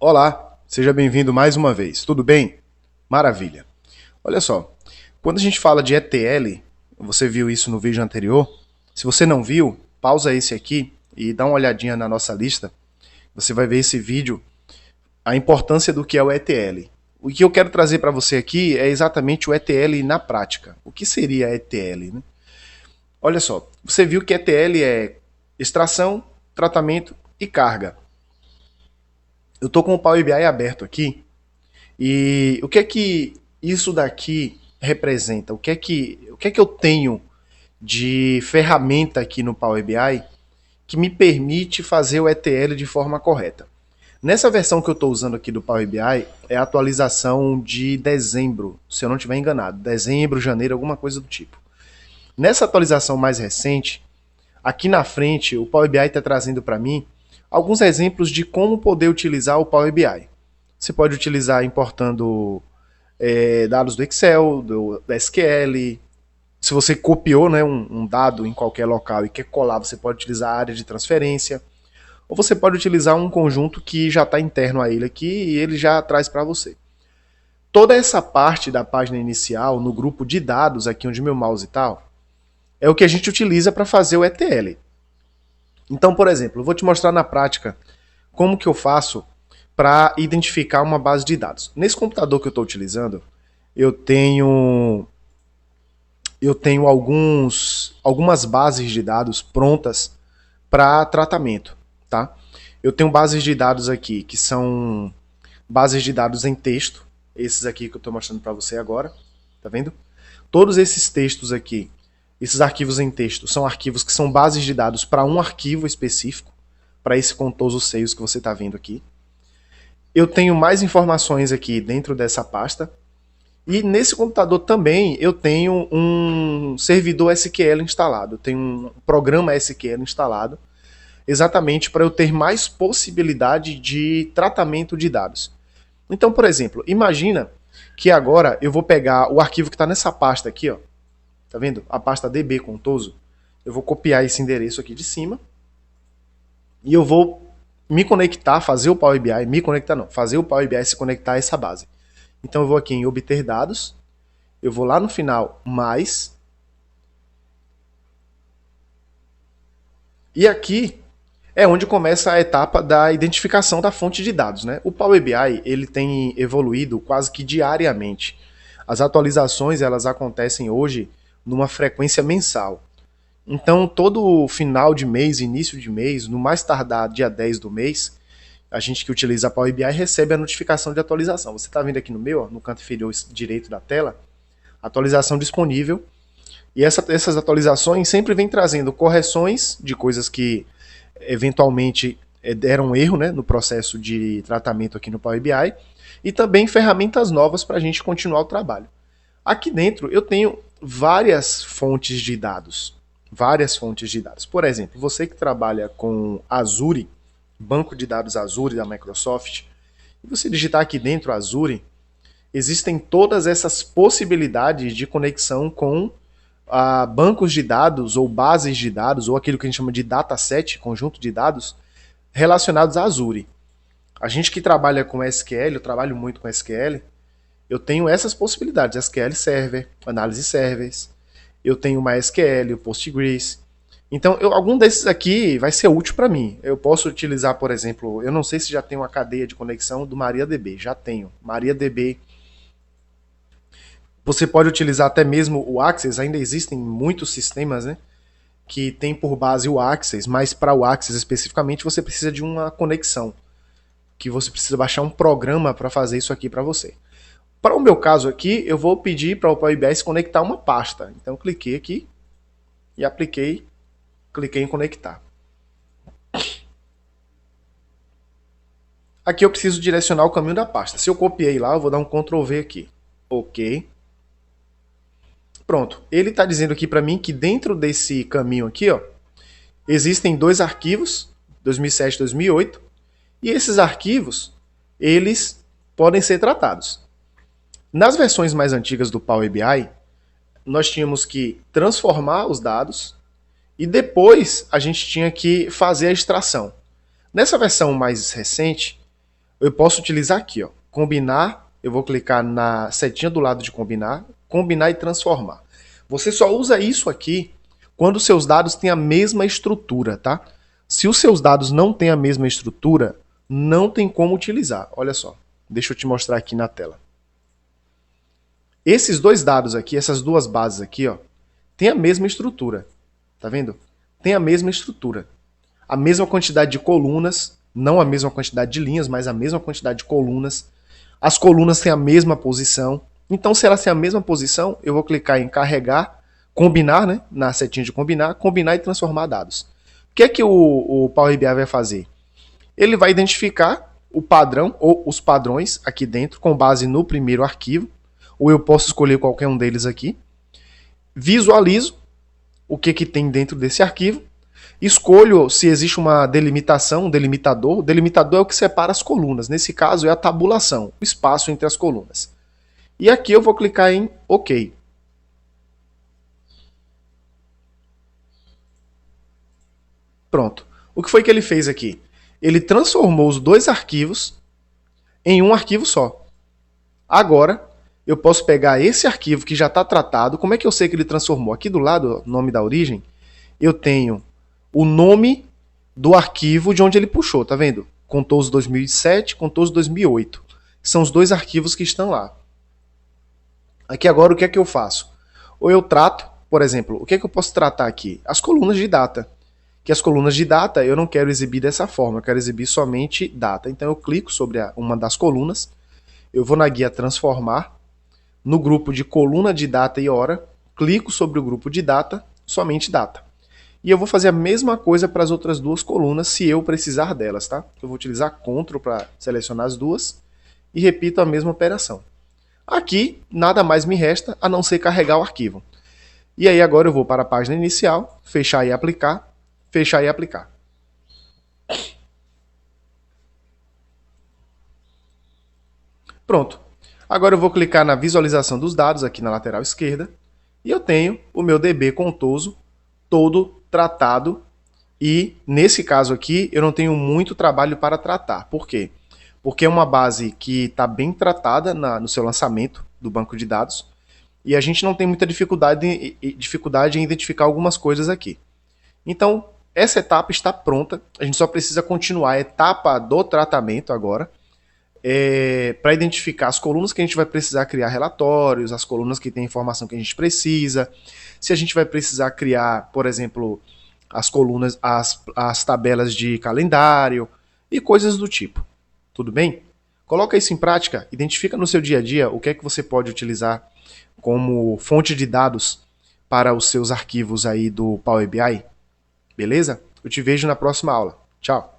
Olá, seja bem-vindo mais uma vez. Tudo bem? Maravilha. Olha só, quando a gente fala de ETL, você viu isso no vídeo anterior? Se você não viu, pausa esse aqui e dá uma olhadinha na nossa lista. Você vai ver esse vídeo, a importância do que é o ETL. O que eu quero trazer para você aqui é exatamente o ETL na prática. O que seria ETL, né? Olha só, você viu que ETL é extração, tratamento e carga. Eu estou com o Power BI aberto aqui. E o que é que isso daqui representa? O que é que eu tenho de ferramenta aqui no Power BI que me permite fazer o ETL de forma correta? Nessa versão que eu estou usando aqui do Power BI é a atualização de dezembro, se eu não estiver enganado, dezembro, janeiro, alguma coisa do tipo. Nessa atualização mais recente, aqui na frente o Power BI está trazendo para mim alguns exemplos de como poder utilizar o Power BI. Você pode utilizar importando dados do Excel, do SQL. Se você copiou, né, um dado em qualquer local e quer colar, você pode utilizar a área de transferência. Ou você pode utilizar um conjunto que já está interno a ele aqui e ele já traz para você. Toda essa parte da página inicial, no grupo de dados, aqui onde meu mouse está, é o que a gente utiliza para fazer o ETL. Então, por exemplo, eu vou te mostrar na prática como que eu faço para identificar uma base de dados. Nesse computador que eu estou utilizando, eu tenho algumas bases de dados prontas para tratamento, tá? Eu tenho bases de dados aqui que são bases de dados em texto, esses aqui que eu estou mostrando para você agora, tá vendo? Todos esses textos aqui, esses arquivos em texto, são arquivos que são bases de dados para um arquivo específico, para esse contoso seios que você está vendo aqui. Eu tenho mais informações aqui dentro dessa pasta. E nesse computador também eu tenho um servidor SQL instalado, eu tenho um programa SQL instalado, exatamente para eu ter mais possibilidade de tratamento de dados. Então, por exemplo, imagina que agora eu vou pegar o arquivo que está nessa pasta aqui, ó, tá vendo? A pasta DB contoso. Eu vou copiar esse endereço aqui de cima e eu vou me conectar, fazer o Power BI, fazer o Power BI se conectar a essa base. Então eu vou aqui em obter dados, eu vou lá no final mais, e aqui é onde começa a etapa da identificação da fonte de dados, né? O Power BI ele tem evoluído quase que diariamente. As atualizações elas acontecem hoje numa frequência mensal. Então todo final de mês, início de mês, no mais tardar dia 10 do mês, a gente que utiliza a Power BI recebe a notificação de atualização. Você está vendo aqui no meu, ó, no canto inferior direito da tela, atualização disponível. E essas atualizações sempre vêm trazendo correções de coisas que eventualmente deram erro, né, no processo de tratamento aqui no Power BI, e também ferramentas novas para a gente continuar o trabalho. Aqui dentro eu tenho várias fontes de dados. Várias fontes de dados. Por exemplo, você que trabalha com Azure, banco de dados Azure da Microsoft, e você digitar aqui dentro Azure, existem todas essas possibilidades de conexão com bancos de dados ou bases de dados, ou aquilo que a gente chama de dataset, conjunto de dados, relacionados a Azure. A gente que trabalha com SQL, eu trabalho muito com SQL, eu tenho essas possibilidades, SQL Server, análise servers, eu tenho MySQL, o Postgres. Então, algum desses aqui vai ser útil para mim. Eu posso utilizar, por exemplo, eu não sei se já tem uma cadeia de conexão do MariaDB, já tenho. MariaDB. Você pode utilizar até mesmo o Access, ainda existem muitos sistemas, né, que tem por base o Access, mas para o Access especificamente você precisa de uma conexão, que você precisa baixar um programa para fazer isso aqui para você. Para o meu caso aqui, eu vou pedir para o Power BI se conectar a uma pasta. Então cliquei aqui e cliquei em conectar. Aqui eu preciso direcionar o caminho da pasta. Se eu copiei lá, eu vou dar um Ctrl V aqui. Ok. Pronto. Ele está dizendo aqui para mim que dentro desse caminho aqui, ó, existem dois arquivos, 2007 e 2008, e esses arquivos, eles podem ser tratados. Nas versões mais antigas do Power BI, nós tínhamos que transformar os dados e depois a gente tinha que fazer a extração. Nessa versão mais recente, Eu posso utilizar aqui, ó, combinar, eu vou clicar na setinha do lado de combinar, combinar e transformar. Você só usa isso aqui quando seus dados têm a mesma estrutura, tá? Se os seus dados não têm a mesma estrutura, não tem como utilizar. Olha só, deixa eu te mostrar aqui na tela. Esses dois dados aqui, essas duas bases aqui, ó, tem a mesma estrutura. Tá vendo? Tem a mesma estrutura. A mesma quantidade de colunas, não a mesma quantidade de linhas, mas a mesma quantidade de colunas. As colunas têm a mesma posição. Então, se elas têm a mesma posição, eu vou clicar em carregar, combinar, né? Na setinha de combinar, combinar e transformar dados. O que é que o Power BI vai fazer? Ele vai identificar o padrão ou os padrões aqui dentro com base no primeiro arquivo, ou eu posso escolher qualquer um deles aqui. Visualizo o que tem dentro desse arquivo. Escolho se existe uma delimitação, um delimitador. O delimitador é o que separa as colunas. Nesse caso é a tabulação, o espaço entre as colunas. E aqui eu vou clicar em OK. Pronto. O que foi que ele fez aqui? Ele transformou os dois arquivos em um arquivo só. Agora, eu posso pegar esse arquivo que já está tratado. Como é que eu sei que ele transformou? Aqui do lado, o nome da origem, eu tenho o nome do arquivo de onde ele puxou, tá vendo? Contours 2007, Contours 2008. São os dois arquivos que estão lá. Aqui agora o que é que eu faço? Ou eu trato, por exemplo, o que é que eu posso tratar aqui? As colunas de data. Que as colunas de data eu não quero exibir dessa forma, eu quero exibir somente data. Então eu clico sobre uma das colunas, eu vou na guia transformar, no grupo de coluna de data e hora, clico sobre o grupo de data, somente data. E eu vou fazer a mesma coisa para as outras duas colunas, se eu precisar delas, tá? Eu vou utilizar CTRL para selecionar as duas e repito a mesma operação. Aqui, nada mais me resta a não ser carregar o arquivo. E aí agora eu vou para a página inicial, fechar e aplicar, fechar e aplicar. Pronto. Agora eu vou clicar na visualização dos dados aqui na lateral esquerda e eu tenho o meu DB Contoso todo tratado e nesse caso aqui eu não tenho muito trabalho para tratar. Por quê? Porque é uma base que está bem tratada no seu lançamento do banco de dados e a gente não tem muita dificuldade em identificar algumas coisas aqui. Então, essa etapa está pronta, a gente só precisa continuar a etapa do tratamento agora, para identificar as colunas que a gente vai precisar criar relatórios, as colunas que tem informação que a gente precisa, se a gente vai precisar criar, por exemplo, as colunas, as tabelas de calendário e coisas do tipo. Tudo bem? Coloca isso em prática, identifica no seu dia a dia o que é que você pode utilizar como fonte de dados para os seus arquivos aí do Power BI. Beleza? Eu te vejo na próxima aula. Tchau!